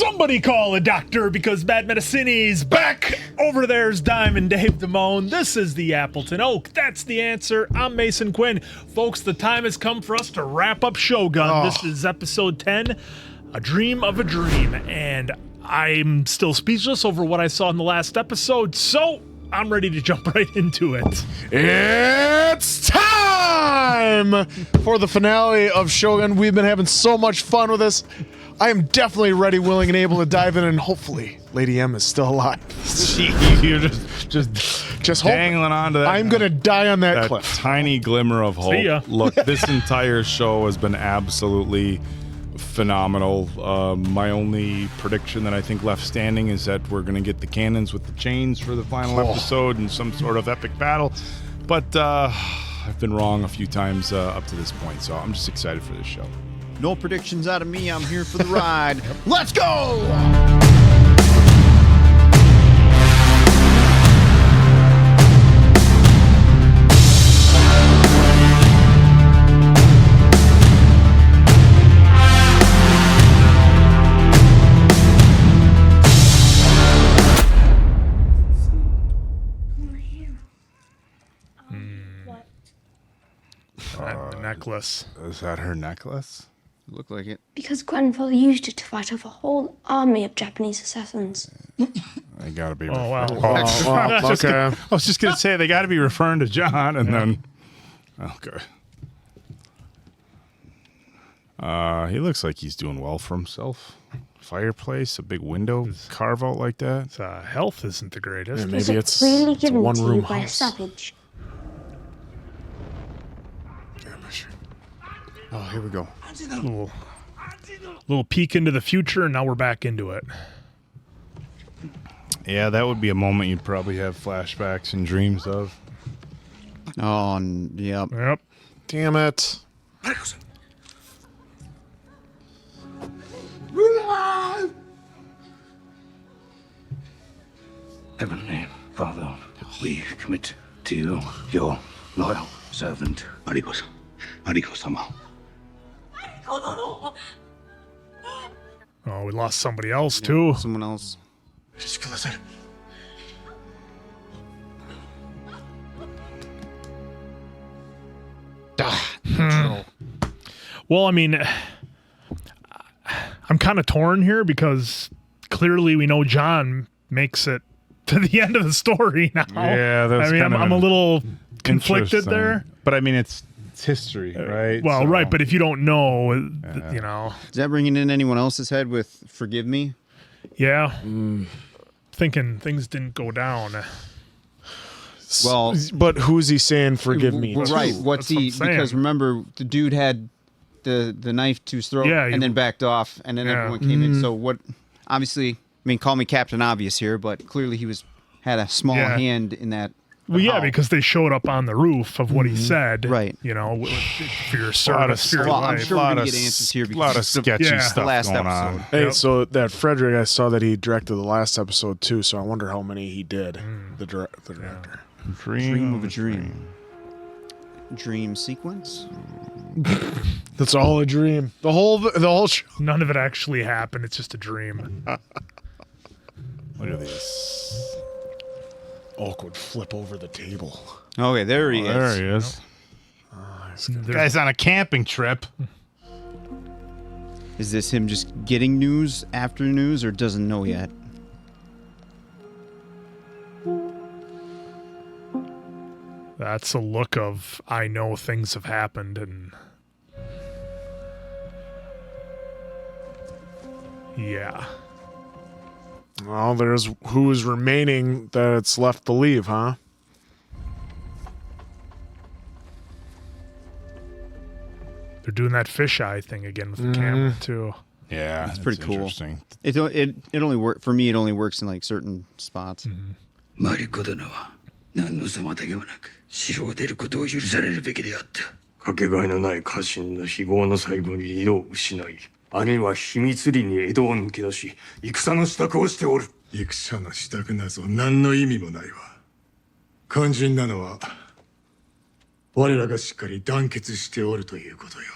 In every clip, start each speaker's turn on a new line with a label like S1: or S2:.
S1: Somebody call a doctor because Bad Medicine's back. Over there's Diamond Dave Damone. This is the Appleton Oak. That's the answer. I'm Mason Quinn. Folks, the time has come for us to wrap up Shogun. This is episode 10, A Dream of a Dream. And I'm still speechless over what I saw in the last episode, so I'm ready to jump right into it.
S2: It's time for the finale of Shogun. We've been having so much fun with this. I am definitely ready, willing, and able to dive in, and hopefully Lady M is still alive.
S3: You're just
S2: hope.
S3: dangling onto that.
S2: I'm going to die on that cliff.
S3: Tiny glimmer of hope.
S1: See ya.
S3: Look, this entire show has been absolutely phenomenal. My only prediction that I think left standing is that we're going to get the cannons with the chains for the final episode and some sort of epic battle. But I've been wrong a few times up to this point, so I'm just excited for this show.
S4: No predictions out of me. I'm here for the ride. Let's go!
S1: The necklace.
S3: Is that her necklace?
S4: Look like it.
S5: Because grandfather used it to fight off a whole army of Japanese assassins.
S3: They gotta be.
S1: Oh, wow.
S2: Okay.
S3: I was just gonna say they gotta be referring to John, and then. Okay. He looks like he's doing well for himself. Fireplace, a big window carve out like that.
S1: Health isn't the greatest.
S2: Yeah,
S5: Was
S2: maybe
S5: it
S2: it's
S5: really
S2: a
S5: given to you
S2: one-room
S5: by a
S2: house.
S5: savage?
S4: Oh, here we go.
S1: Little peek into the future, and now we're back into it.
S3: Yeah, that would be a moment you'd probably have flashbacks and dreams of.
S4: Oh, yep.
S1: Yep.
S2: Damn it.
S6: Heavenly Father, we commit to you, your loyal servant, Mariko-san. Mariko-sama.
S1: Oh, we lost somebody else, too.
S4: Someone else.
S1: Well, I mean, I'm kind of torn here because clearly we know John makes it to the end of the story now.
S3: Yeah, that's
S1: I mean,
S3: kind of
S1: I'm a little conflicted
S3: interesting.
S1: there.
S3: But I mean, it's history, right?
S1: Well,
S3: So-
S1: right, but if you don't know, you know,
S4: Is that bringing in anyone else's head with "Forgive me"?
S1: yeah, thinking things didn't go down.
S4: Well,
S2: But who's he saying forgive me?
S4: Well,
S2: to?
S4: right. What's
S1: That's what
S4: he?
S1: I'm saying.
S4: Because remember, the dude had the knife to his throat,
S1: Yeah,
S4: and then backed off, and then
S1: Yeah.
S4: everyone came in. So what? Obviously, I mean, call me Captain Obvious here, but clearly he had a small
S1: Yeah.
S4: hand in that.
S1: Well, yeah,
S4: how.
S1: because they showed up on the roof of what he said.
S4: Right.
S1: You know, for your
S3: lot of
S1: service, for your
S4: Well, I'm
S1: life.
S4: sure we're gonna
S3: Lot
S4: get
S3: of
S4: answers here
S3: a
S4: because
S3: lot of
S4: it's the-
S3: sketchy
S1: yeah.
S3: stuff
S4: last
S3: going
S4: episode.
S3: on.
S2: Hey,
S1: Yep.
S2: so that Frederick, I saw that he directed the last episode too, so I wonder how many he did, the director.
S4: Dream of a dream. Dream sequence.
S2: That's all a dream. The whole show.
S1: None of it actually happened. It's just a dream.
S3: Look at this.
S2: Oak would flip over the table.
S4: Okay, there he is.
S3: There he is.
S1: There's-
S3: Guy's on a camping trip.
S4: Is this him just getting news after news, or doesn't know yet?
S1: That's a look of I know things have happened and yeah.
S2: Well, there's who is remaining that it's left to leave, huh?
S1: They're doing that fisheye thing again with the camera too.
S3: Yeah,
S4: That's pretty cool.
S3: Interesting.
S4: It only work for me. It only works in like certain spots.
S6: マリコ殿は何の妨げもなく城を出ることを許されるべきであった。かけがえのない家臣の非業の最後に色を失い、姉は秘密裏に江戸を抜け出し、戦の支度をしておる。
S7: 戦の支度なぞ何の意味もないわ。肝心なのは我らがしっかり団結しておるということよ。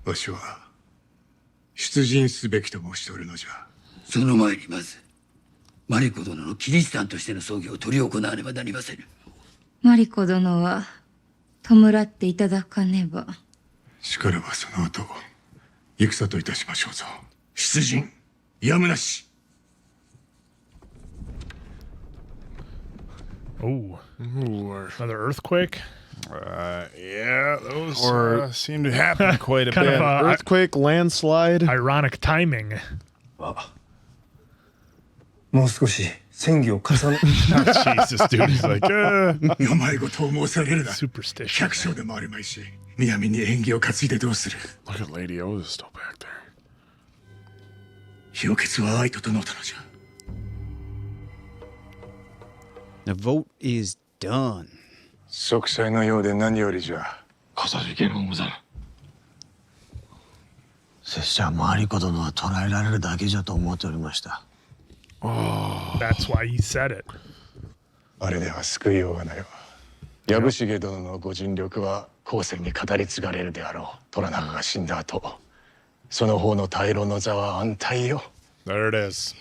S7: わしは出陣すべきと申しておるのじゃ。
S6: その前にまずマリコ殿のキリシタンとしての葬儀を執り行わねばなりませぬ。
S8: マリコ殿は弔っていただかねば。
S7: しからばその後戦といたしましょうぞ。出陣やむなし。
S1: Oh,
S2: Ooh,
S1: another earthquake.
S3: Yeah, those
S2: Or-
S3: seem to happen quite a
S1: Kind
S3: bit.
S1: of a
S2: earthquake, landslide.
S1: ironic timing.
S6: もう少し戦議を重ね
S3: Jesus, dude. He's like,
S7: 病ごとを申されるな。
S1: Superstition.
S7: 百姓でもあるまいし、南に縁起を担いでどうする。
S2: Look at Lady O is still back there.
S7: 氷結は愛と整ったのじゃ。
S4: The vote is done.
S7: 息災のようで何よりじゃ。
S6: かさじけるござる。
S9: 拙者はマリコ殿は捕らえられるだけじゃと思っておりました。
S1: That's why he said it.
S7: あれでは救いようがないわ。藪重殿のご尽力は後世に語り継がれるであろう。虎中が死んだ後、その方の大老の座は安泰よ。
S3: there it is.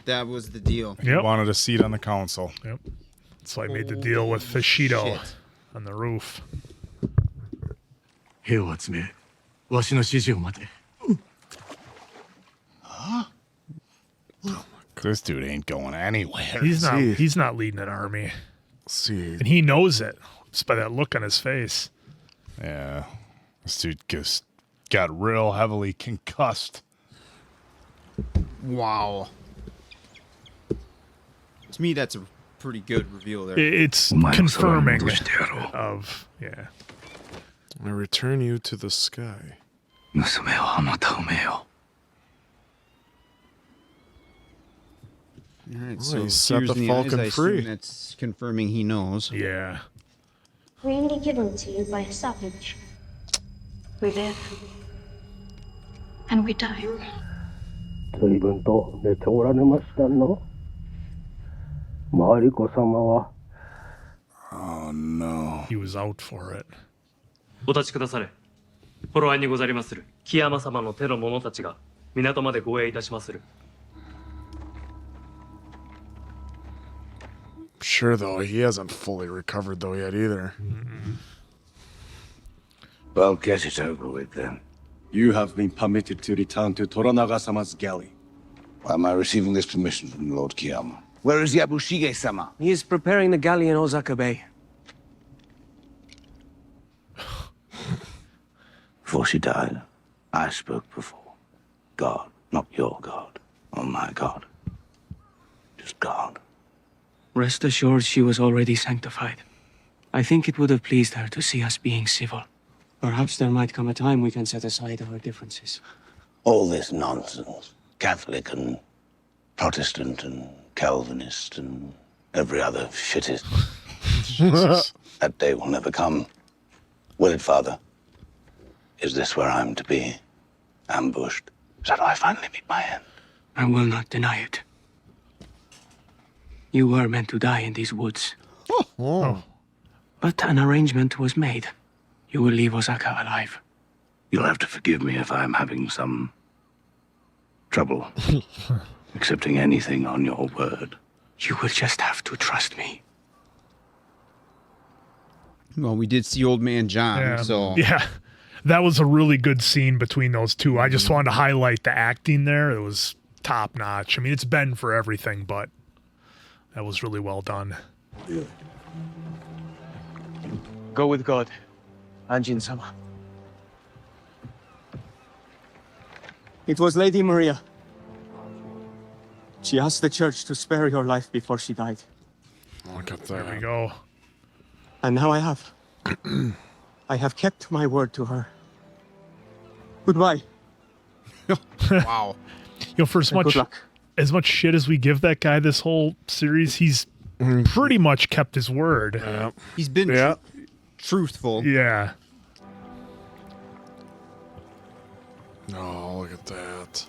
S4: That was the deal.
S1: Yep.
S3: Wanted a seat on the council.
S1: Yep. That's why I made the deal with Fishido
S4: Shit.
S1: on the roof.
S7: 兵を集め、わしの指示を待て。
S3: This dude ain't going anywhere.
S1: He's not leading an army.
S2: Let's see.
S1: And he knows it just by that look on his face.
S3: Yeah, this dude just got real heavily concussed.
S4: Wow. To me, that's a pretty good reveal there.
S1: It's
S6: お前の空に
S1: confirming
S6: 戻してやろう。
S1: of, yeah.
S2: I return you to the sky.
S6: 娘はまた産めよ。
S4: All right,
S2: Well,
S4: so
S2: he set
S4: tears
S2: the
S4: in the eyes,
S2: Falcon
S4: I assume
S2: free.
S4: that's confirming he knows.
S1: Yeah.
S5: Freely given to you by a savage. We live. And we die.
S6: 随分と寝ておられましたの。マリコ様は
S3: Oh no.
S1: He was out for it.
S10: お立ちくだされ。フォロワーにござりまする木山様の手の者たちが港まで護衛いたしまする。
S2: Sure, though, he hasn't fully recovered, though, yet either.
S6: Well, get it over with then. You have been permitted to return to Toranaga-sama's galley. Why am I receiving this permission from Lord Kiyama? Where is Yabushige-sama?
S10: He is preparing the galley in Osaka Bay.
S6: Before she died, I spoke before. God, not your God, or my God. Just God.
S10: Rest assured she was already sanctified. I think it would have pleased her to see us being civil. Perhaps there might come a time we can set aside our differences.
S6: All this nonsense. Catholic and Protestant and Calvinist and every other shittist. That day will never come. Will it, Father? Is this where I'm to be? Ambushed? Is that how I finally meet my end?
S10: I will not deny it. You were meant to die in these woods.
S2: Oh.
S10: But an arrangement was made. You will leave Osaka alive.
S6: You'll have to forgive me if I'm having some trouble accepting anything on your word.
S10: You will just have to trust me.
S4: Well, we did see Old Man John,
S1: Yeah.
S4: so
S1: Yeah. That was a really good scene between those two. I just wanted to highlight the acting there. It was top notch. I mean, it's Ben for everything, but that was really well done.
S10: Go with God, Anjin-sama. It was Lady Maria. She asked the church to spare your life before she died.
S2: Look at
S1: There we
S2: that.
S1: go.
S10: And now I have. I have kept my word to her. Goodbye.
S4: wow.
S1: You know, for as
S10: and
S1: much
S10: good luck.
S1: as much shit as we give that guy this whole series, he's pretty much kept his word.
S2: Yeah.
S4: He's been
S2: Yeah.
S4: truthful.
S1: Yeah.
S2: Oh, look at that.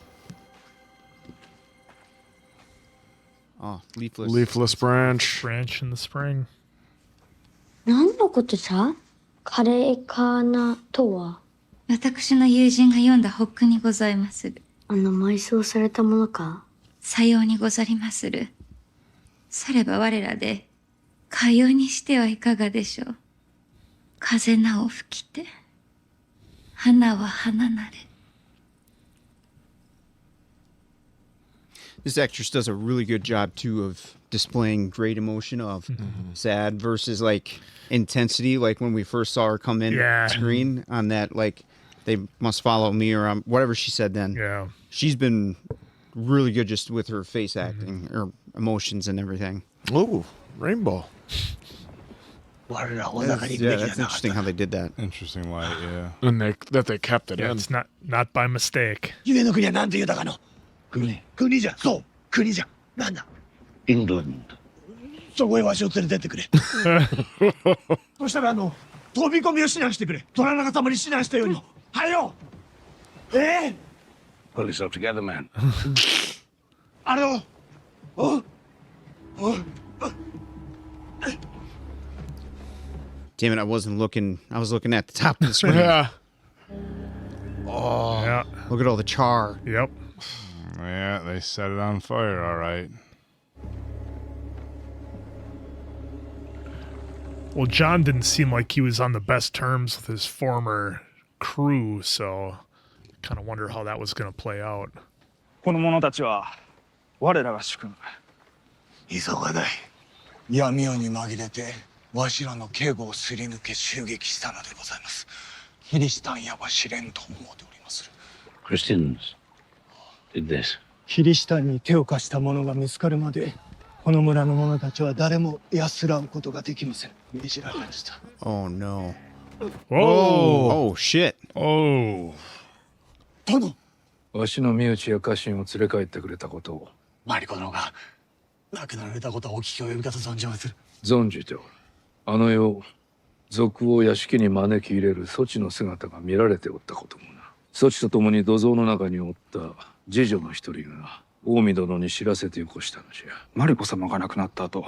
S4: Oh, leafless.
S2: Leafless branch.
S1: Branch in the spring.
S5: 何のことじゃ？カレーカーナとは。
S8: 私の友人が読んだホックにございまする。
S5: 埋葬されたものか。
S8: さようにござりまする。されば我らで、かようにしてはいかがでしょう。風なお吹きて、花は花なれ。
S4: This actress does a really good job too of displaying great emotion of sad versus like intensity, like when we first saw her come in screen on that, like they must follow me or whatever she said then.
S1: Yeah.
S4: She's been really good just with her face acting or emotions and everything.
S2: Ooh, rainbow.
S4: Yeah, that's interesting how they did that.
S3: Interesting light, yeah.
S2: And that they kept it
S1: Yeah,
S2: in.
S1: it's not by mistake.
S7: 夢の国は何て言うたかの国じゃそう国じゃなんだイングランドそこへわしを連れてってくれそしたら飛び込みを指南してくれ虎長様に指南したようにはよPull yourself together, man. お
S4: Damn it, I wasn't looking. I was looking at the top of the screen.
S2: Yeah.
S4: Oh,
S1: Yeah.
S4: look at all the char.
S1: Yep.
S3: Yeah, they set it on fire, all right.
S1: Well, John didn't seem like he was on the best terms with his former crew, so kind of wonder how that was going to play out.
S11: この者たちは我らが主君。
S7: 急がない闇夜に紛れてわしらの警護をすり抜け襲撃したのでございますキリシタンやは試練と思うております
S6: Christians did this.
S7: キリシタンに手を貸した者が見つかるまでこの村の者たちは誰も安らうことができません命じられました
S4: Oh no.
S1: Whoa.
S4: Oh shit.
S1: Oh.
S7: 殿
S6: わしの身内や家臣を連れ帰ってくれたことを
S7: マリコ殿が亡くなられたことはお聞き及びかと存じまする
S6: 存じておる。あの世、賊を屋敷に招き入れる措置の姿が見られておったこともな。措置とともに土蔵の中におった次女の一人が近江殿に知らせてよこしたのじゃ。
S11: マリコ様が亡くなった後、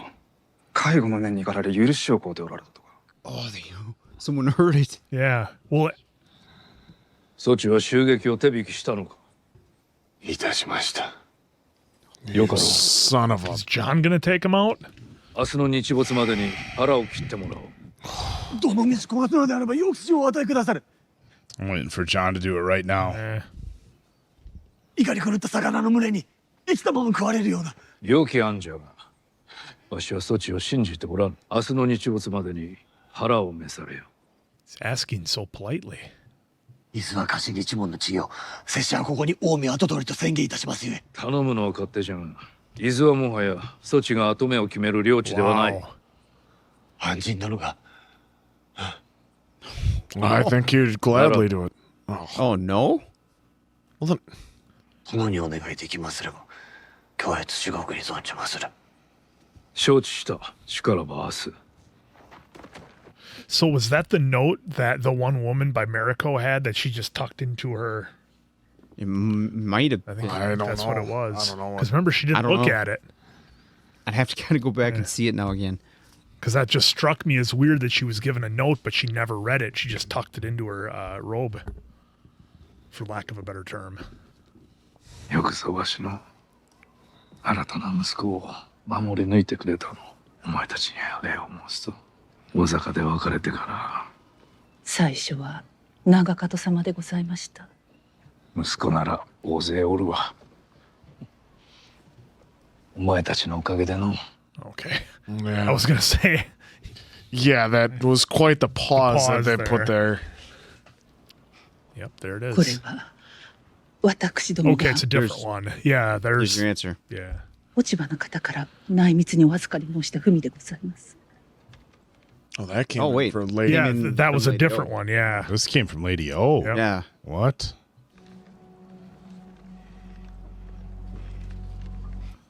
S11: 介護の念に駆られ許しを請うておられたとか。
S4: Oh, someone heard it.
S1: Yeah. Well,
S6: 措置は襲撃を手引きしたのか。
S7: いたしました
S6: よかろう。
S2: Son of a.
S1: is John going to take him out?
S6: 明日の日没までに腹を切ってもらおう。
S7: どの道小刀であればよくしをお与えくださる
S3: I'm waiting for John to do it right now.
S7: 怒り狂った魚の群れに生きたまま食われるような
S6: 良き案じゃが、わしは措置を信じておらん。明日の日没までに腹を召されよ。
S1: He's asking so politely.
S7: 伊豆は家臣一門の地位を拙者はここに近江跡取りと宣言いたしますゆえ
S6: 頼むのは勝手じゃが、伊豆はもはや措置が跡目を決める領地ではない。
S1: Wow.
S7: 安心なのが
S2: I think he'd gladly do it.
S4: Oh no.
S2: Well then,
S7: 共にお願いできますれば今日地獄に存じまする
S6: 承知した。しからば明日。
S1: So was that the note that the one woman by Mariko had that she just tucked into her?
S4: It might have.
S1: I think
S2: I don't
S1: that's what it
S2: know.
S1: was.
S2: I don't know.
S1: Because remember, she didn't
S4: I don't
S1: look
S4: know.
S1: at it.
S4: I'd have to kind of go back and see it now again.
S1: Because that just struck me as weird that she was given a note, but she never read it. She just tucked it into her robe, for lack of a better term.
S6: よくぞわしの新たな息子を守り抜いてくれたの。お前たちに礼を申すと、大坂で別れてから
S12: 最初は長門様でございました。
S6: 息子なら大勢おるわ。お前たちのおかげでの。
S1: Okay.
S2: yeah.
S1: I was going to say.
S2: Yeah, that was quite the pause, that they put there.
S1: Yep, there it
S12: これ
S1: is.
S12: は私ども
S1: Okay,
S12: が
S1: it's a different one. Yeah,
S4: There's
S1: there's.
S4: your answer.
S1: Yeah.
S12: 落ち葉の方から内密にお預かり申した文でございます。
S2: Oh, that came
S4: Oh, wait.
S2: for Lady.
S1: Yeah,
S4: in
S1: that was a
S4: Lady
S1: different
S4: O.
S1: one. Yeah.
S3: This came from Lady O.
S1: Yep.
S4: Yeah.
S3: What?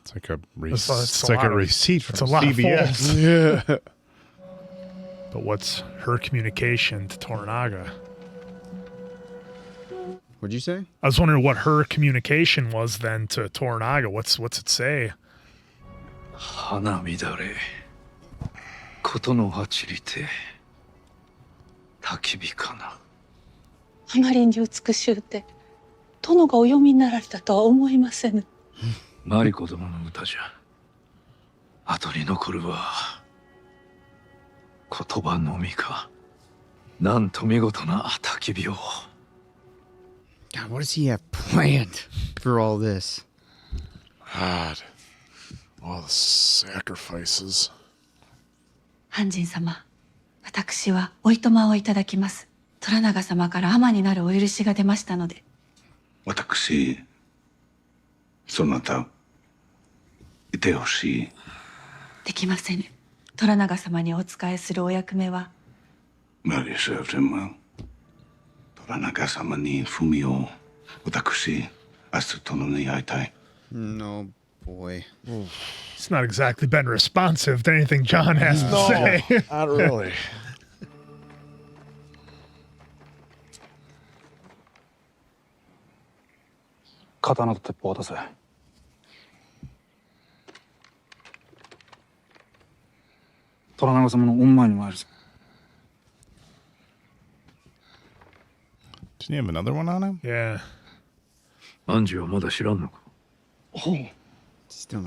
S3: It's like a
S1: It's
S3: like a
S1: lot of-
S3: receipt from
S1: it's a lot of
S3: CVS.
S2: Yeah.
S1: But what's her communication to Toranaga?
S4: What'd you say?
S1: I was wondering what her communication was then to Toranaga. What's it say?
S6: 花乱れ、ことのはちりて、焚き火かな。
S12: あまりに美しゅうて殿がお読みになられたとは思いませぬ。
S13: マリコ殿の歌じゃ。後に残るは言葉のみか。なんと見事な焚き火を。
S4: God, what does he have planned for all this?
S2: God, all the sacrifices.
S12: 半神様、私はおいとまをいただきます。虎長様から尼になるお許しが出ましたので。
S6: 私、そなた、いてほしい。
S12: できませぬ。虎長様にお仕えするお役目は。
S6: Mary served him well. Toranaga様に文を、私、明日殿に会いたい。
S4: No, boy.
S1: It's not exactly been responsive to anything John has to say.
S2: Not really.
S11: 刀と鉄砲を渡せ。虎長様の御前に参るぞ。
S3: Didn't he have another one on him?
S1: Yeah.
S13: アンジはまだ知らんのか。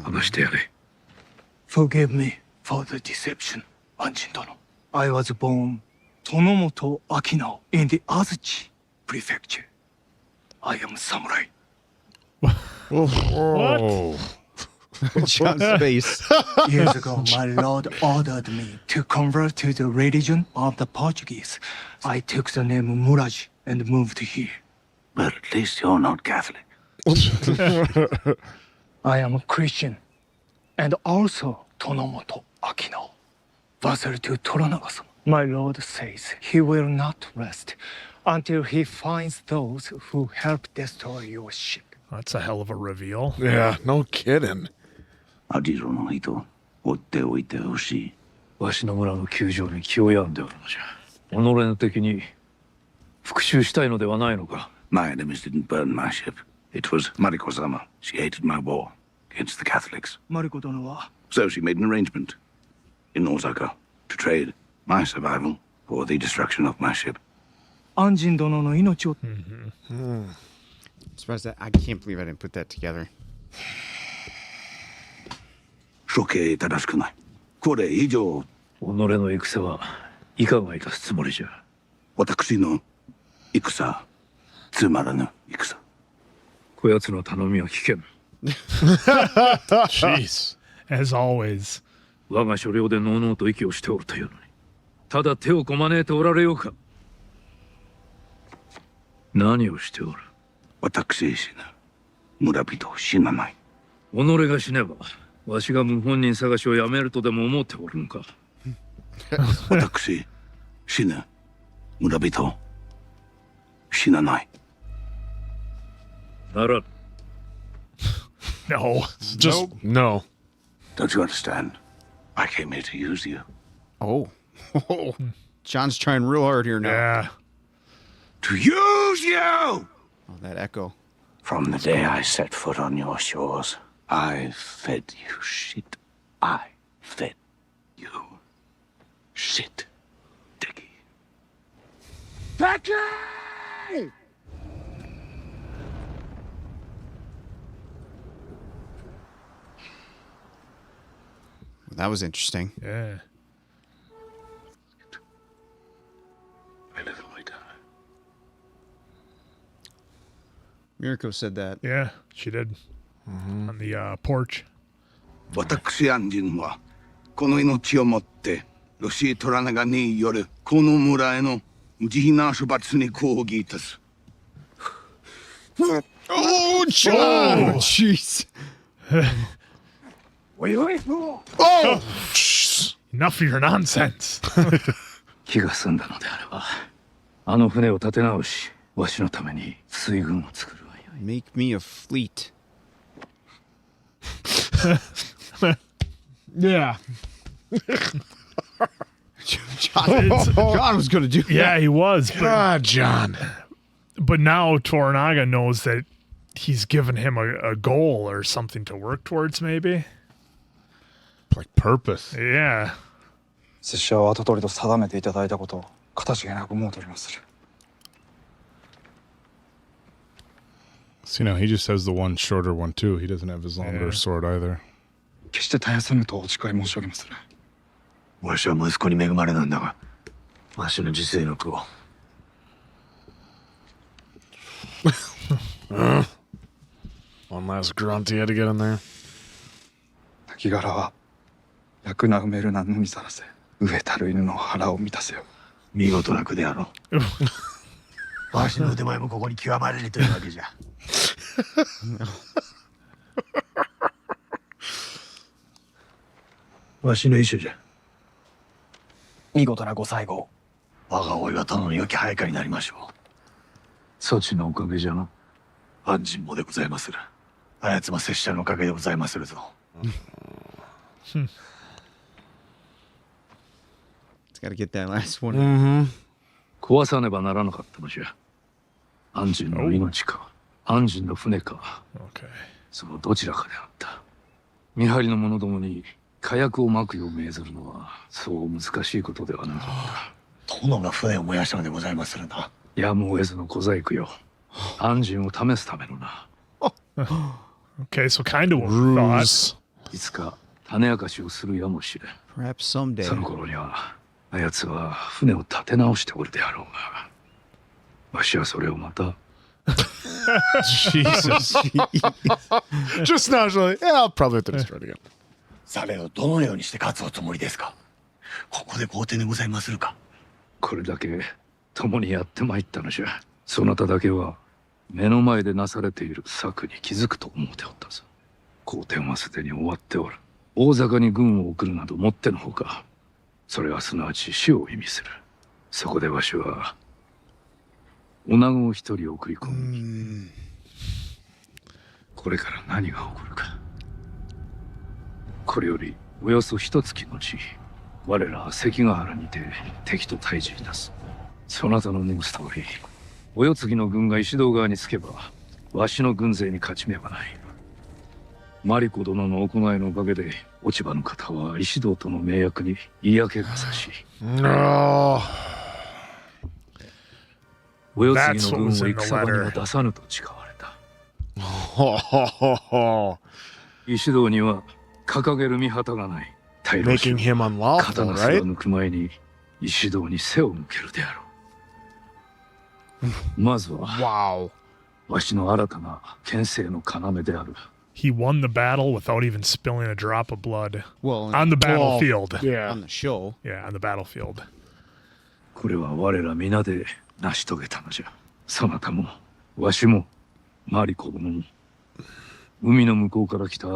S13: 話してやれ。
S6: Forgive me for the deception, 安心殿。I was born Tonomoto Akinao in the Azuchi Prefecture. I am samurai.
S2: Whoa.
S4: John's face.
S6: Years ago, my lord ordered me to convert to the religion of the Portuguese. I took the name Muraji and moved here. But at least you're not Catholic. I am a Christian and also Tonomoto Akinao, vassal to Toranaga-sama. My lord says he will not rest until he finds those who help destroy your ship.
S1: That's a hell of a reveal.
S2: Yeah, no kidding.
S6: アジロの人、追っておいてほしい。
S13: わしの村の窮状に気を病んでおるのじゃ。己の敵に復讐したいのではないのか。
S6: My enemies didn't burn my ship. It was Mariko-sama. She hated my war against the Catholics. Mariko殿は So she made an arrangement in Osaka to trade my survival for the destruction of my ship. 安心殿の命を
S4: Surprised that I can't believe I didn't put that together.
S6: 処刑正しくない。これ以上
S13: 己の戦はいかがいたすつもりじゃ。
S6: 私の戦、つまらぬ戦。
S13: こやつの頼みは危険。
S1: Jeez. As always.
S13: 我が所領でのうのうと息をしておるというのに、ただ手をこまねえておられようか。何をしておる。
S6: 私死ぬ。村人死なない。
S13: 己が死ねば、わしが謀反人探しをやめるとでも思っておるのか。
S6: 私死ぬ。村人死なない。
S13: なら。
S1: No.
S2: Just no.
S6: Don't you understand? I came here to use you.
S4: Oh. John's trying real hard here now.
S1: Yeah.
S6: To use you!
S4: Oh, that echo.
S6: From the day I set foot on your shores, I fed you shit. I fed you shit. Dickie. Becky!
S4: That was interesting.
S1: Yeah.
S6: I live and I die.
S4: Mirko said that.
S1: Yeah, she did. On the porch.
S6: 私安人はこの命をもってロシー・トラナガによるこの村への無慈悲な処罰に抗議いたす。
S4: Oh, John! Jeez.
S1: Oh! Enough of your nonsense.
S13: 気が済んだのであれば、あの船を立て直し、わしのために水軍を作るわよ。
S4: Make me a fleet.
S2: Yeah.
S4: John was going to do that.
S1: Yeah, he was. But,
S2: God, John.
S1: But now Toranaga knows that he's given him a goal or something to work towards, maybe.
S2: Like purpose.
S1: Yeah.
S11: 拙者は跡取りと定めていただいたことをかたじけなく思うとおりまする。
S3: So, he just has the one shorter one, too. He doesn't have his longer sword either.
S11: 決して絶やさぬとお誓い申し上げまする。
S9: わしは息子に恵まれなんだが、わしの自制力を。
S2: One last grunt he had to get in there.
S11: 亡骸は楽な埋めるなのみさらせ、飢えたる犬の腹を満たせよ。
S9: 見事な句であろう。わしの腕前もここに極まれりというわけじゃ。わしの意志じゃ。
S11: 見事なご最後。
S9: 我が老いは殿の良き配下になりましょう。
S13: そちのおかげじゃな。
S9: 安心もでございまする。あやつも拙者のおかげでございまするぞ。
S4: It's got to get that last one.
S13: 壊さねばならなかったのじゃ。安心の命か、安心の船か、そのどちらかであった。見張りの者どもに火薬を撒くよう命ずるのはそう難しいことではなかった。
S9: 殿が船を燃やしたのでございまするな。
S13: やむを得ずの小細工よ。安心を試すためのな。
S1: Okay, so kind of what we thought.
S13: いつか種明かしをするやもしれん。
S4: Perhaps someday.
S13: その頃にはあやつは船を立て直しておるであろうが、わしはそれをまた。
S2: Jesus. Just naturally. Yeah, I'll probably have to destroy it again.
S9: されをどのようにして勝つおつもりですか。ここで皇帝でございまするか。
S13: これだけ共にやってまいったのじゃ。そなただけは目の前でなされている策に気づくと思うておったぞ。皇帝はすでに終わっておる。大坂に軍を送るなどもってのほか。それはすなわち死を意味する。そこでわしは女子を一人送り込む。これから何が起こるか。これよりおよそ一月のち、我らは関ヶ原にて敵と対峙いたす。そなたの申す通り、お世継ぎの軍が石堂側につけば、わしの軍勢に勝ち目はない。マリコ殿の行いのおかげで、落ち葉の方は石堂との盟約に嫌気がさし。お世継ぎの軍を戦場には出さぬと誓われた。石堂には掲げる見旗がない。
S2: Making him unlawful,
S13: 刀すら抜く前に石堂に背を向けるであろう。まずは、わしの新たな権勢の要である。
S1: He won the battle without even spilling a drop of blood.
S4: Well,
S1: on the battlefield.
S2: Yeah.
S4: On the show.
S1: Yeah, on the battlefield.
S13: これは我ら皆で成し遂げたのじゃ。そなたも、わしも、マリコ殿も、海の向こうから来た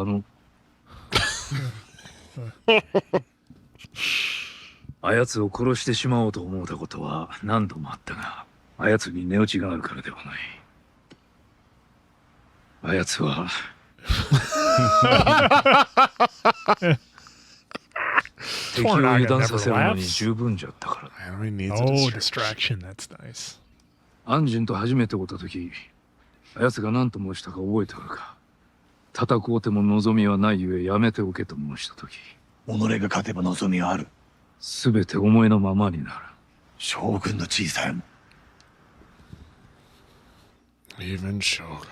S13: あやつを殺してしまおうと思うたことは何度もあったが、あやつに値打ちがあるからではない。あやつは敵を油断させるのに十分じゃったからだ。
S1: Oh, distraction. That's nice.
S13: 安心と初めて会った時、あやつが何と申したか覚えておるか。戦うても望みはないゆえやめておけと申した時、
S9: 己が勝てば望みはある。
S13: すべて思いのままになる。
S9: 将軍の小さいも。
S2: Even Shogun.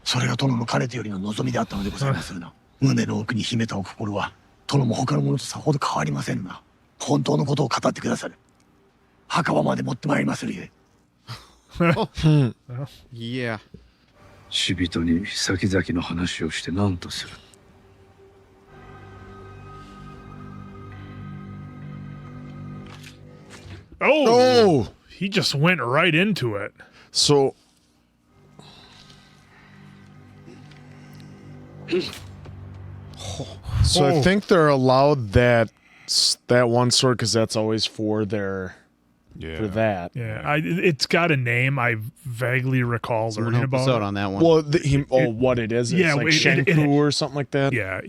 S9: それが殿のかねてよりの望みであったのでございまするな。胸の奥に秘めたお心は、殿も他の者とさほど変わりませんな。本当のことを語ってくださる。墓場まで持ってまいりまするゆえ。
S4: Yeah.
S13: 死人に先々の話をして何とする。
S1: Oh, he just went right into it.
S2: So I think they're allowed that one sword because that's always for their for that.
S1: Yeah, it's got a name. I vaguely recall learning about
S4: out on that one.
S2: Well, what it is? It's like Shenku or something like that.
S1: Yeah.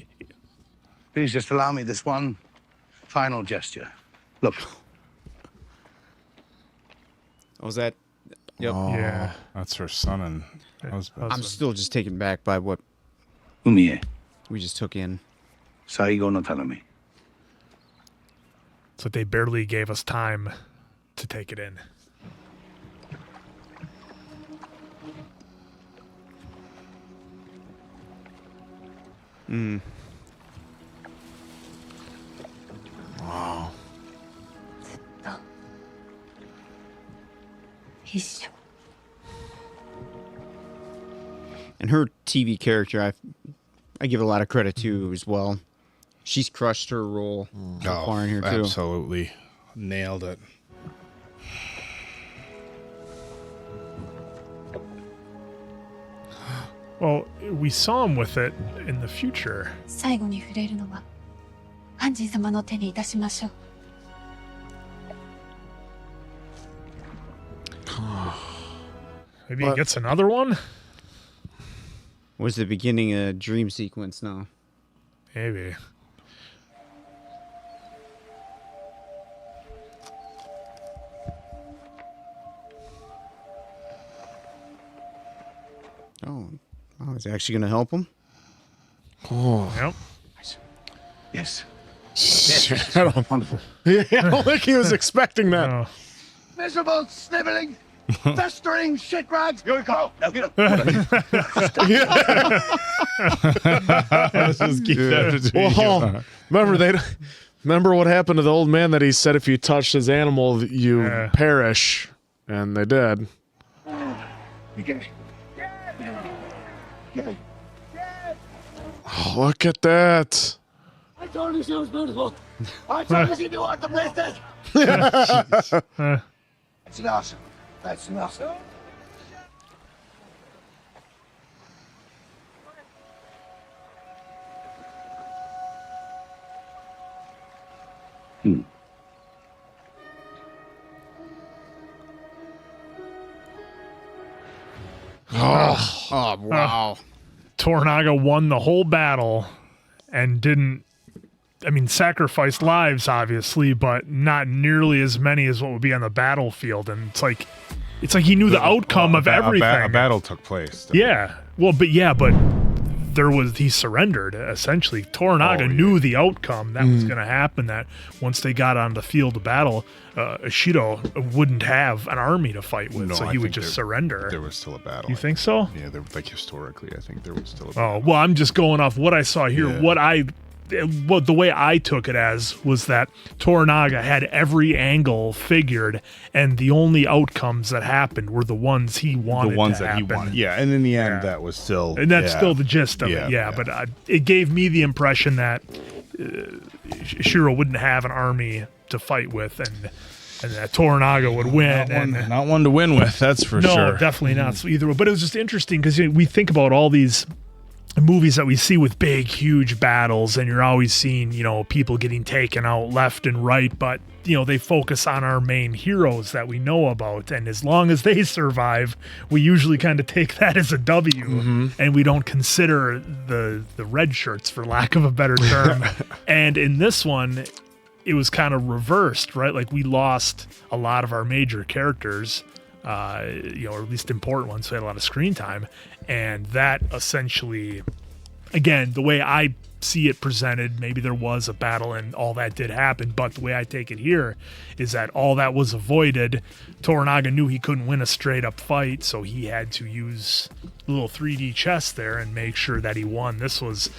S14: Please just allow me this one final gesture. Look.
S4: Was that? Yep.
S3: Oh,
S1: Yeah.
S3: That's her son and husband.
S4: I'm still just taken back by what
S14: 海へ
S4: we just took in.
S14: 最後の頼み。
S1: So they barely gave us time to take it in.
S2: Wow.
S12: 必勝
S4: And her TV character, I give a lot of credit to as well. She's crushed her role so far in here too.
S3: Absolutely. Nailed it.
S1: Well, we saw him with it in the future.
S12: 最後に触れるのはハンジン様の手にいたしましょう
S1: Maybe he gets another one?
S4: Was the beginning a dream sequence now?
S1: Maybe.
S4: Oh, is he actually going to help him?
S2: Oh.
S1: Yep.
S9: Yes.
S2: I don't think he was expecting that.
S1: Oh.
S14: Miserable, sniveling, festering shitrags. Here we go. Now get up.
S3: Let's just keep that between
S2: Well, remember what happened to the old man that he said if you touched his animal, you perish. And they did. Oh, look at that.
S9: I told you she was beautiful. I told you she knew what the place did. That's enough. That's enough.
S4: Oh, wow.
S1: Toranaga won the whole battle and didn't, sacrificed lives, obviously, but not nearly as many as what would be on the battlefield. And it's like he knew the outcome of everything.
S3: A battle took place.
S1: Yeah. Well, but he surrendered, essentially. Toranaga knew the outcome that was going to happen, that once they got on the field of battle, Ishido wouldn't have an army to fight with, so he would just surrender.
S3: There was still a battle.
S1: You think so?
S3: Yeah, historically, I think there was still a battle.
S1: Oh, well, I'm just going off what I saw here. Yeah. The way I took it as was that Toranaga had every angle figured, and the only outcomes that happened were the ones he wanted.
S3: The ones
S1: to
S3: that
S1: happen.
S3: he wanted. Yeah, and in the end, that was still.
S1: And that's still the gist of it.
S3: Yeah.
S1: But it gave me the impression that Shiro wouldn't have an army to fight with, and that Toranaga would win.
S3: Not one to win with, that's for sure.
S1: No, definitely not. So either way. But it was just interesting because we think about all these movies that we see with big, huge battles, and you're always seeing, people getting taken out left and right, but, they focus on our main heroes that we know about, and as long as they survive, we usually kind of take that as a W, and we don't consider the red shirts, for lack of a better term. And in this one, it was kind of reversed, right? Like, we lost a lot of our major characters, or at least important ones who had a lot of screen time. And that essentially, again, the way I see it presented, maybe there was a battle and all that did happen, but the way I take it here is that all that was avoided. Toranaga knew he couldn't win a straight up fight, so he had to use a little 3D chess there and make sure that he won. This was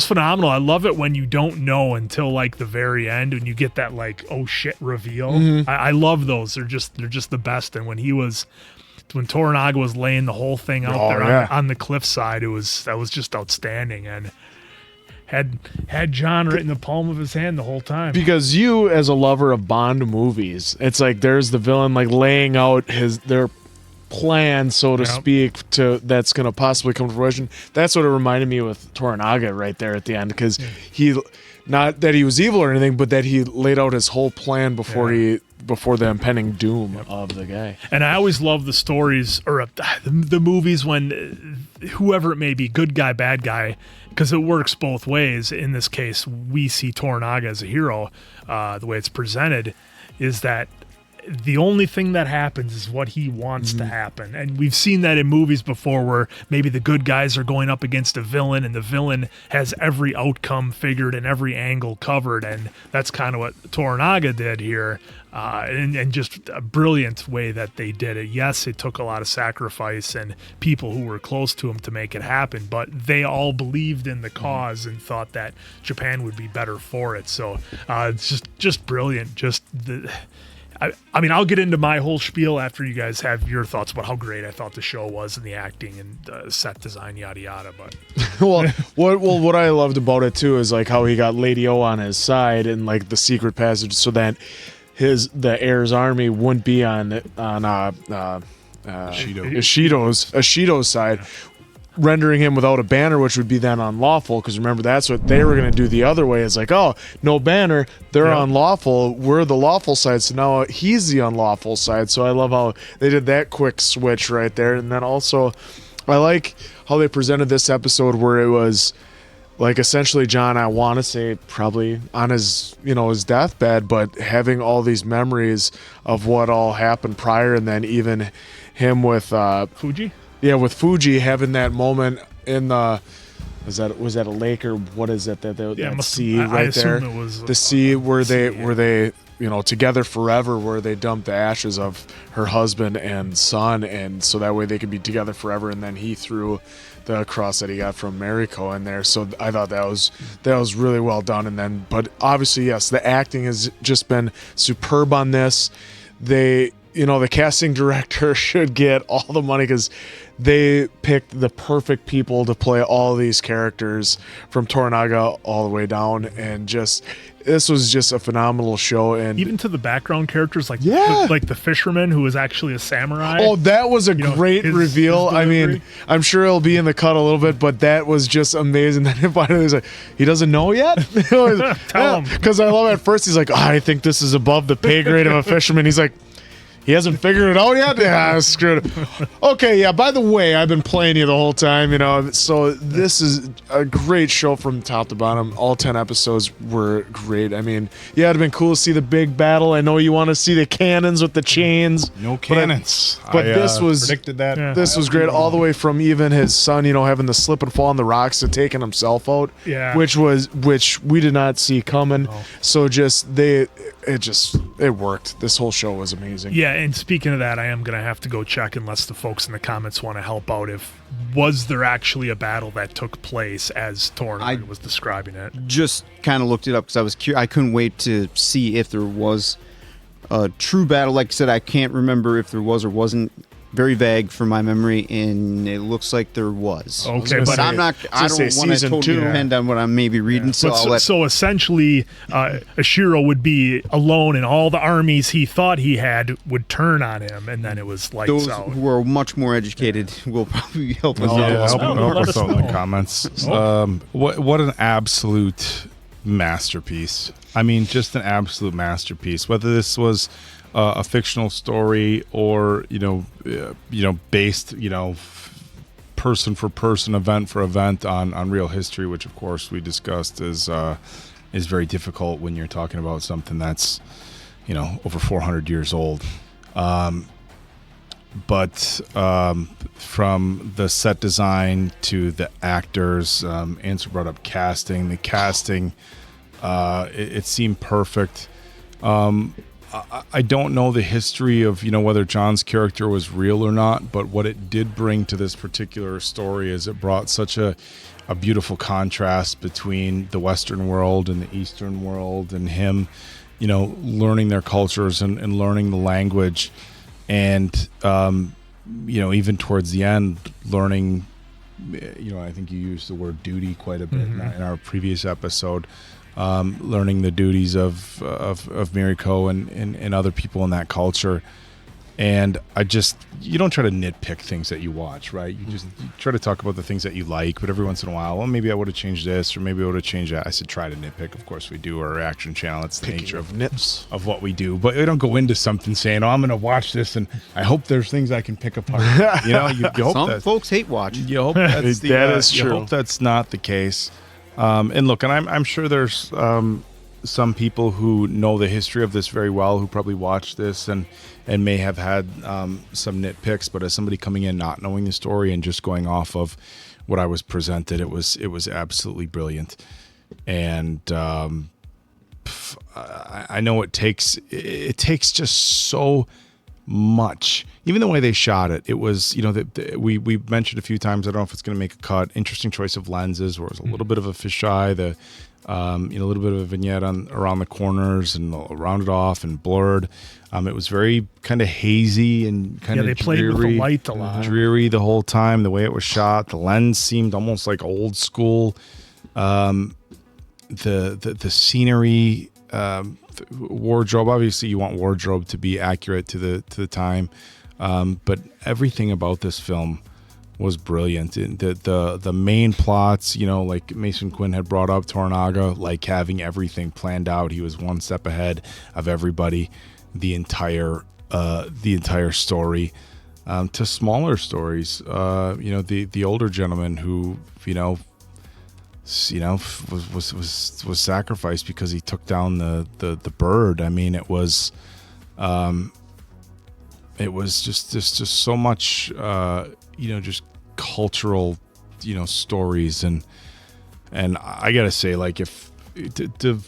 S1: phenomenal. I love it when you don't know until like the very end, and you get that like, oh shit reveal. I love those. They're just the best. And when Toranaga was laying the whole thing out on the cliffside, that was just outstanding, and had John right in the palm of his hand the whole time.
S2: Because you, as a lover of Bond movies, it's like there's the villain like laying out their plan, so to speak, that's going to possibly come to fruition. That's what it reminded me with Toranaga right there at the end, because not that he was evil or anything, but that he laid out his whole plan before the impending doom of the guy.
S1: And I always love the stories or the movies when whoever it may be, good guy, bad guy, because it works both ways. In this case, we see Toranaga as a hero. The way it's presented is that the only thing that happens is what he wants to happen. And we've seen that in movies before where maybe the good guys are going up against a villain and the villain has every outcome figured and every angle covered. And that's kind of what Toranaga did here. And just a brilliant way that they did it. Yes, it took a lot of sacrifice and people who were close to him to make it happen, but they all believed in the cause and thought that Japan would be better for it. So it's just brilliant. Just I mean, I'll get into my whole spiel after you guys have your thoughts about how great I thought the show was and the acting and set design, yada yada. But
S2: what I loved about it too is like how he got Lady O on his side and like the secret passage, so that the heir's army wouldn't be on Ishido's side, rendering him without a banner, which would be then unlawful, because remember that's what they were going to do the other way. It's like, oh, no banner, they're unlawful, we're the lawful side, so now he's the unlawful side. So I love how they did that quick switch right there. And then also I like how they presented this episode where it was like essentially John, I want to say probably on his his deathbed, but having all these memories of what all happened prior, and then even him with
S1: Fuji.
S2: Yeah, with Fuji having that moment in the was that a lake or what is it that sea right there?
S1: It was
S2: the sea where they together forever, where they dumped the ashes of her husband and son, and so that way they could be together forever. And then he threw the cross that he got from Mariko in there. So I thought that was really well done. And then, but obviously, yes, the acting has just been superb on this. The casting director should get all the money because they picked the perfect people to play all these characters from Toranaga all the way down, and this was just a phenomenal show. And
S1: even to the background characters, like the fisherman who was actually a samurai.
S2: Oh, that was a great reveal. I mean, I'm sure it'll be in the cut a little bit, but that was just amazing. Then finally he's like, he doesn't know yet?
S1: Tell him.
S2: Because I love at first he's like, I think this is above the pay grade of a fisherman. He's like, he hasn't figured it out yet? Yeah, screwed it. Okay, yeah, by the way, I've been playing you the whole time, so this is a great show from top to bottom. All 10 episodes were great. I mean, yeah, it'd have been cool to see the big battle. I know you want to see the cannons with the chains.
S3: No cannons.
S2: But this was
S3: predicted that.
S2: Yeah. This was great, all the way from even his son, having the slip and fall on the rocks to taking himself out.
S1: Yeah.
S2: Which we did not see coming. No. So it worked. This whole show was amazing.
S1: Yeah, and speaking of that, I am going to have to go check, unless the folks in the comments want to help out, was there actually a battle that took place as Toranaga was describing it?
S4: Just kind of looked it up because I was curious. I couldn't wait to see if there was a true battle. Like I said, I can't remember if there was or wasn't. Very vague from my memory, and it looks like there was.
S1: Okay,
S4: but I don't want to totally depend on what I'm maybe reading.
S1: Yeah. So essentially, Ashiro would be alone, and all the armies he thought he had would turn on him, and then it was lights
S4: those
S1: out.
S4: Who are much more educated will probably help us.
S3: Help us out in the comments. What an absolute masterpiece! I mean, just an absolute masterpiece. Whether this was a fictional story or based person for person, event for event on real history, which of course we discussed is very difficult when you're talking about something that's over 400 years old. But from the set design to the actors, Answer brought up casting. The casting, it seemed perfect. I don't know the history of whether John's character was real or not, but what it did bring to this particular story is it brought such a beautiful contrast between the Western world and the Eastern world, and him learning their cultures and learning the language, and even towards the end learning, I think you used the word duty quite a bit in our previous episode. Learning the duties of Mariko and other people in that culture. And you don't try to nitpick things that you watch, right? You try to talk about the things that you like, but every once in a while, well, maybe I would have changed this, or maybe I would have changed that. I said try to nitpick. Of course we do. Our reaction channel, it's the nature of
S2: nips
S3: of what we do. But we don't go into something saying, I'm going to watch this and I hope there's things I can pick apart. You hope
S4: some folks hate watch.
S3: You hope that's
S2: that is true.
S3: You hope that's not the case. And look, and I'm sure there's some people who know the history of this very well, who probably watched this and may have had some nitpicks, but as somebody coming in not knowing the story and just going off of what I was presented, it was absolutely brilliant. And I know it takes just so much. Even the way they shot it, it was, we mentioned a few times, I don't know if it's going to make a cut, interesting choice of lenses, where it was a little bit of a fisheye, a little bit of a vignette around the corners and rounded off and blurred. It was very kind of hazy and kind of
S1: they played with the light a lot.
S3: Dreary the whole time, the way it was shot. The lens seemed almost like old school. The scenery, wardrobe, obviously you want wardrobe to be accurate to the time, but everything about this film was brilliant. The main plots, like Mason Quinn had brought up, Toranaga, like having everything planned out. He was one step ahead of everybody. The entire story, to smaller stories. The older gentleman who was sacrificed because he took down the bird. I mean, it was just so much, just cultural, stories. And I gotta say, like, if the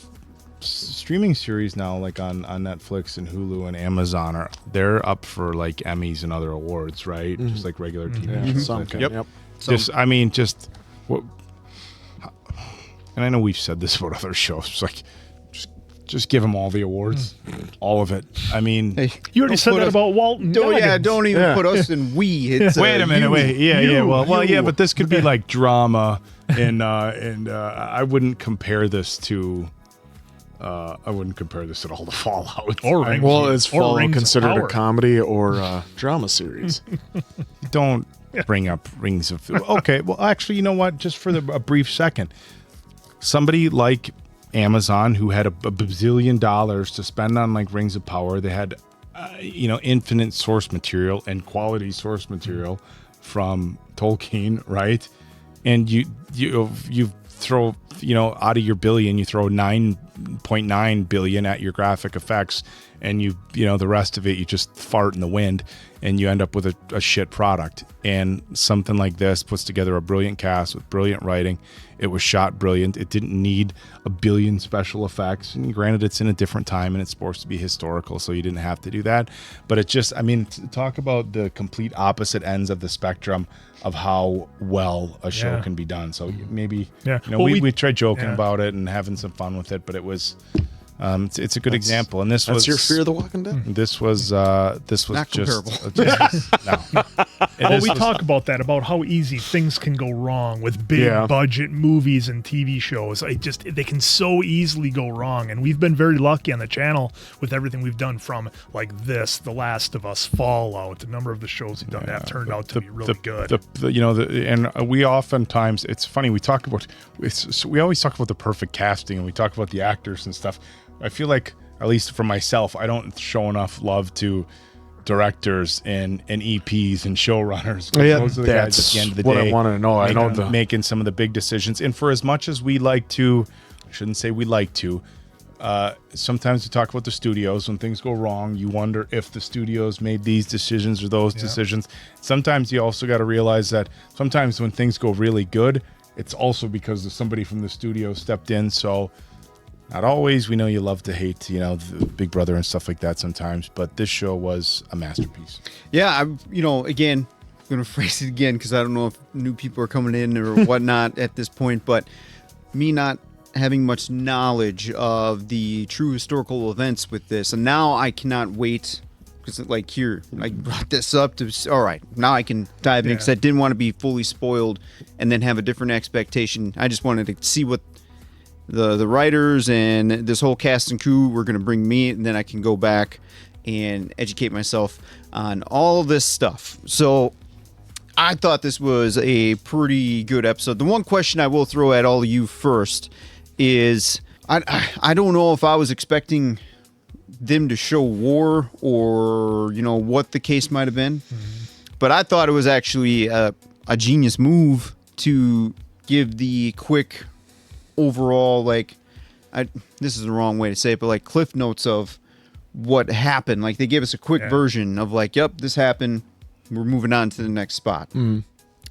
S3: streaming series now, like on Netflix and Hulu and Amazon, they're up for like Emmys and other awards, right? Mm-hmm. Just like regular TV shows.
S2: Yep.
S3: What, and I know we've said this about other shows. It's like, just give them all the awards, all of it. I mean,
S1: you already said that about Walton.
S4: Don't even put us in we. It's,
S3: wait a minute, but this could be like drama, and I wouldn't compare this to. I wouldn't compare this at all to Fallout.
S2: Is Fallout considered a comedy or drama series?
S3: Don't bring up Rings of... Okay, well, actually, you know what? Just for a brief second, somebody like Amazon, who had a bazillion dollars to spend on like Rings of Power, they had infinite source material and quality source material from Tolkien, right? And you throw out of your billion, you throw 9.9 billion at your graphic effects, and the rest of it you just fart in the wind, and you end up with a shit product. And something like this puts together a brilliant cast with brilliant writing. It was shot brilliant. It didn't need a billion special effects. And granted, it's in a different time and it's supposed to be historical, so you didn't have to do that. But it just, talk about the complete opposite ends of the spectrum of how well a show can be done. So maybe, we tried joking about it and having some fun with it, but it was, it's a good example. And that's
S2: your Fear the Walking Dead?
S3: This was
S4: not
S3: just
S4: comparable.
S1: We talk about that, about how easy things can go wrong with big budget movies and TV shows. They can so easily go wrong. And we've been very lucky on the channel with everything we've done, from like this, The Last of Us, Fallout, a number of the shows we've done that have turned out to be really good.
S3: And we oftentimes, it's funny, we always talk about the perfect casting, and we talk about the actors and stuff. I feel like, at least for myself, I don't show enough love to directors and EPs and showrunners. Those are the guys at the end of the day.
S2: I wanted to know.
S3: Making some of the big decisions. And for as much as we like to, I shouldn't say we like to, sometimes we talk about the studios. When things go wrong, you wonder if the studios made these decisions or those decisions. Sometimes you also got to realize that sometimes when things go really good, it's also because somebody from the studio stepped in. So not always. We know you love to hate, the Big Brother and stuff like that sometimes, but this show was a masterpiece.
S4: Yeah, again, I'm going to phrase it again because I don't know if new people are coming in or whatnot at this point, but me not having much knowledge of the true historical events with this, and now I cannot wait, because like here, I brought this up to, all right, now I can dive in, because I didn't want to be fully spoiled and then have a different expectation. I just wanted to see what the writers and this whole cast and crew were going to bring me, and then I can go back and educate myself on all this stuff. So I thought this was a pretty good episode. The one question I will throw at all of you first is, I don't know if I was expecting them to show war or what the case might have been, but I thought it was actually a genius move to give the quick overall this is the wrong way to say it, but like cliff notes of what happened. Like they gave us a quick version of like, yep, this happened. We're moving on to the next spot.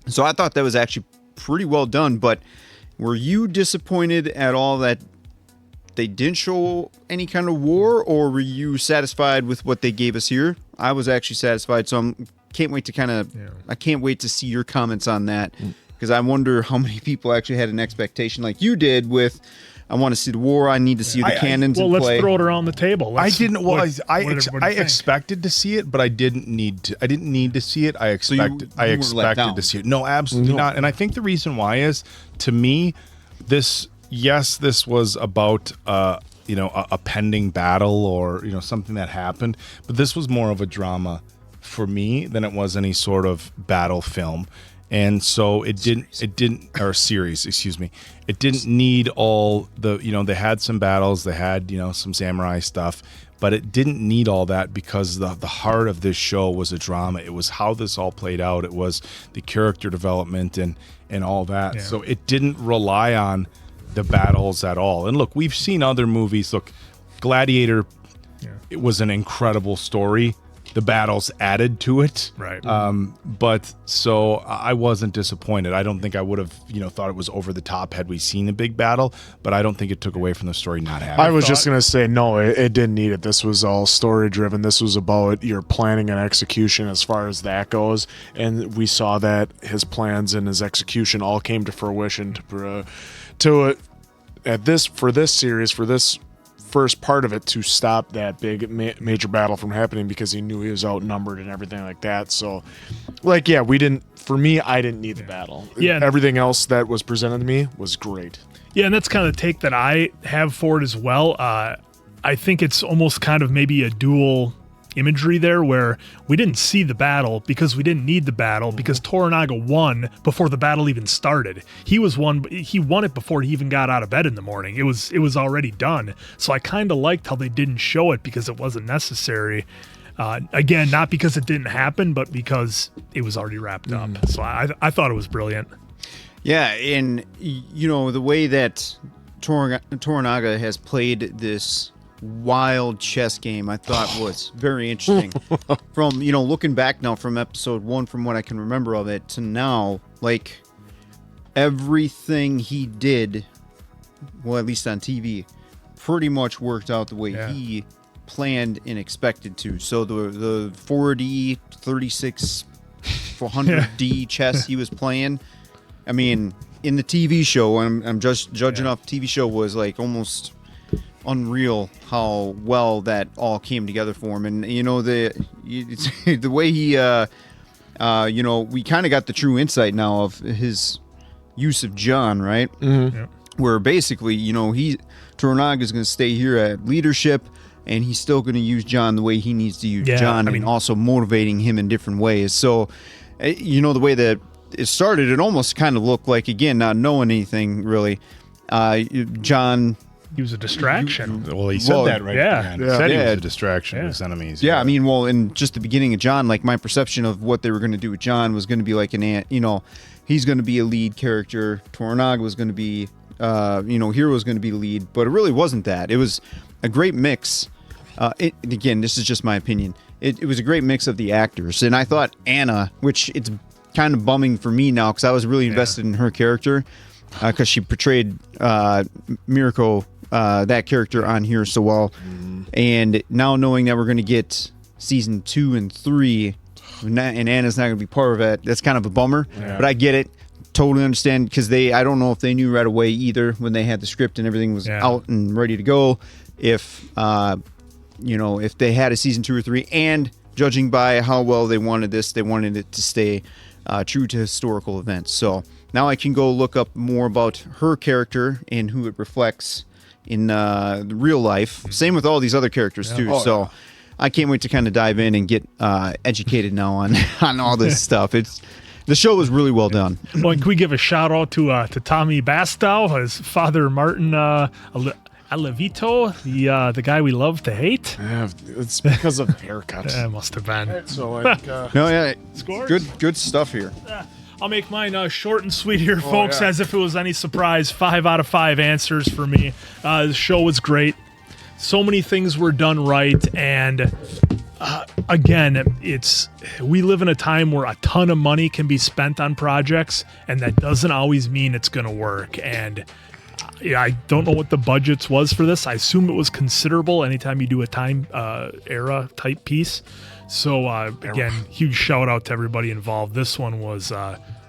S4: So I thought that was actually pretty well done. But were you disappointed at all that they didn't show any kind of war, or were you satisfied with what they gave us here? I was actually satisfied, so can't wait to I can't wait to see your comments on that, because I wonder how many people actually had an expectation like you did with, I want to see the war, I need to see the cannons in play.
S1: Let's throw it around the table.
S3: I didn't. Well, I expected to see it, but I didn't need to. I didn't need to see it. I expected. I expected to see it. No, absolutely not. And I think the reason why is, to me, this was about a pending battle or something that happened, but this was more of a drama for me than it was any sort of battle film. And so it didn't or series, excuse me. It didn't need all the, they had some battles, they had, some samurai stuff, but it didn't need all that, because the heart of this show was a drama. It was how this all played out. It was the character development and all that. Yeah. So it didn't rely on the battles at all. And look, we've seen other movies. Look, Gladiator, it was an incredible story. The battles added to it,
S1: right?
S3: But so I wasn't disappointed. I don't think I would have, thought it was over the top had we seen a big battle. But I don't think it took away from the story not having.
S2: I was just gonna say no. It didn't need it. This was all story driven. This was about your planning and execution as far as that goes. And we saw that his plans and his execution all came to fruition for this series, for this first part of it, to stop that big major battle from happening, because he knew he was outnumbered and everything like that. So I didn't need the battle. Everything else that was presented to me was great.
S1: And that's kind of the take that I have for it as well. I think it's almost kind of maybe a dual imagery there, where we didn't see the battle because we didn't need the battle, because Toranaga won before the battle even started. He won it before he even got out of bed in the morning. It was already done. So I kind of liked how they didn't show it, because it wasn't necessary. Again, not because it didn't happen, but because it was already wrapped up. So I thought it was brilliant.
S4: Yeah, and the way that Toranaga has played this wild chess game, I thought was very interesting. From looking back now from episode 1, from what I can remember of it to now, like everything he did, well, at least on TV, pretty much worked out the way he planned and expected to. So the 4D 36 400D chess he was playing, I mean, in the TV show, I'm just judging off the TV show, was like almost unreal how well that all came together for him. And the way he we kind of got the true insight now of his use of John, right? Where basically Toranaga is going to stay here at leadership, and he's still going to use John the way he needs to use John, and also motivating him in different ways. So the way that it started, it almost kind of looked like, again, not knowing anything really, John,
S1: he was a distraction.
S3: He said that, right?
S1: Yeah.
S3: He said he was a distraction to his enemies.
S4: Yeah, I mean, in just the beginning of John, like my perception of what they were going to do with John was going to be like he's going to be a lead character. Toranaga was going to be, Hero was going to be the lead, but it really wasn't that. It was a great mix. Again, this is just my opinion. It was a great mix of the actors, and I thought Anna, which it's kind of bumming for me now because I was really invested in her character, because she portrayed Mariko, that character on here so well. And now knowing that we're going to get season 2 and 3, and Anna's not going to be part of it, that's kind of a bummer. But I get it, totally understand, because I don't know if they knew right away either when they had the script and everything was out and ready to go, if if they had a season 2 or 3, and judging by how well they wanted this, they wanted it to stay true to historical events. So now I can go look up more about her character and who it reflects in real life. Same with all these other characters too. I can't wait to kind of dive in and get educated now on all this stuff. The show was really well done.
S1: Well, can we give a shout out to Tommy Bastow, his father Martin Alevito, the guy we love to hate?
S2: Yeah, it's because of the haircut.
S1: It must have been.
S2: So
S1: Scores?
S4: Good stuff here.
S1: I'll make mine short and sweet here, folks, as if it was any surprise. 5 out of 5 answers for me. The show was great. So many things were done right, and again, we live in a time where a ton of money can be spent on projects, and that doesn't always mean it's going to work. And I don't know what the budgets was for this. I assume it was considerable anytime you do a time era type piece. So again, huge shout out to everybody involved. This one was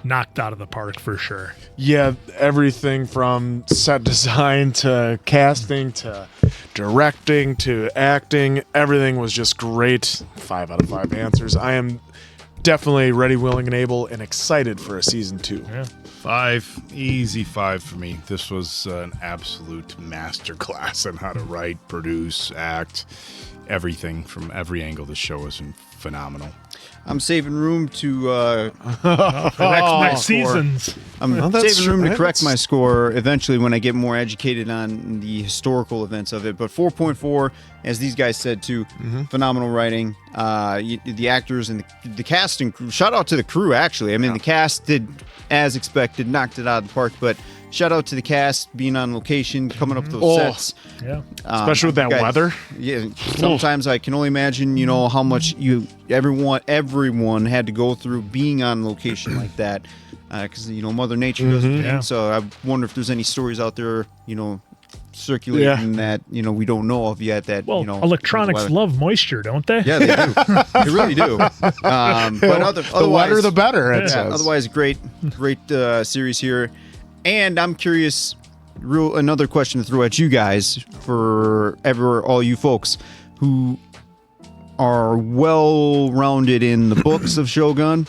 S1: knocked out of the park for sure.
S2: Yeah, everything from set design to casting to directing to acting, everything was just great. 5 out of 5 answers. I am definitely ready, willing, and able, and excited for a season 2.
S1: Yeah.
S3: 5, easy 5 for me. This was an absolute masterclass on how to write, produce, act, everything from every angle. The show was phenomenal.
S4: I'm saving room to
S1: correct my seasons.
S4: I'm saving room to correct my score eventually when I get more educated on the historical events of it. But 4.4, as these guys said too, phenomenal writing. The actors and the cast and crew. Shout out to the crew, actually. I mean, the cast did as expected, knocked it out of the park. But shout out to the cast being on location, coming up with those sets.
S1: Yeah,
S2: especially with that weather.
S4: Yeah, sometimes I can only imagine, how much everyone had to go through being on location like that, because Mother Nature does things. Yeah. So I wonder if there's any stories out there, circulating that we don't know of yet. That
S1: electronics love moisture, don't they?
S4: Yeah, they do. They really do. But otherwise,
S2: the wetter, the better.
S4: Otherwise, great series here. And I'm curious, another question to throw at you guys for all you folks who are well-rounded in the books of Shogun.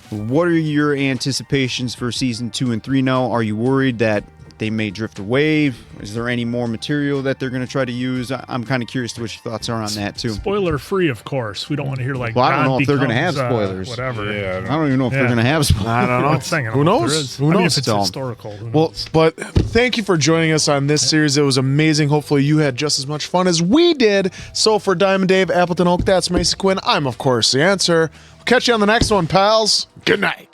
S4: What are your anticipations for season 2 and 3 now? Are you worried that they may drift away? Is there any more material that they're going to try to use? I'm kind of curious to what your thoughts are on that too.
S1: Spoiler free, of course. We don't want to hear
S4: I don't know if they're going to have spoilers.
S1: Whatever.
S3: Yeah,
S4: I don't even know if they're going to have spoilers.
S2: I don't know. Who knows?
S1: Who knows? If it's historical.
S2: Well, but thank you for joining us on this series. It was amazing. Hopefully you had just as much fun as we did. So for Diamond Dave, Appleton Oak, that's Mason Quinn. I'm, of course, the answer. We'll catch you on the next one, pals. Good night.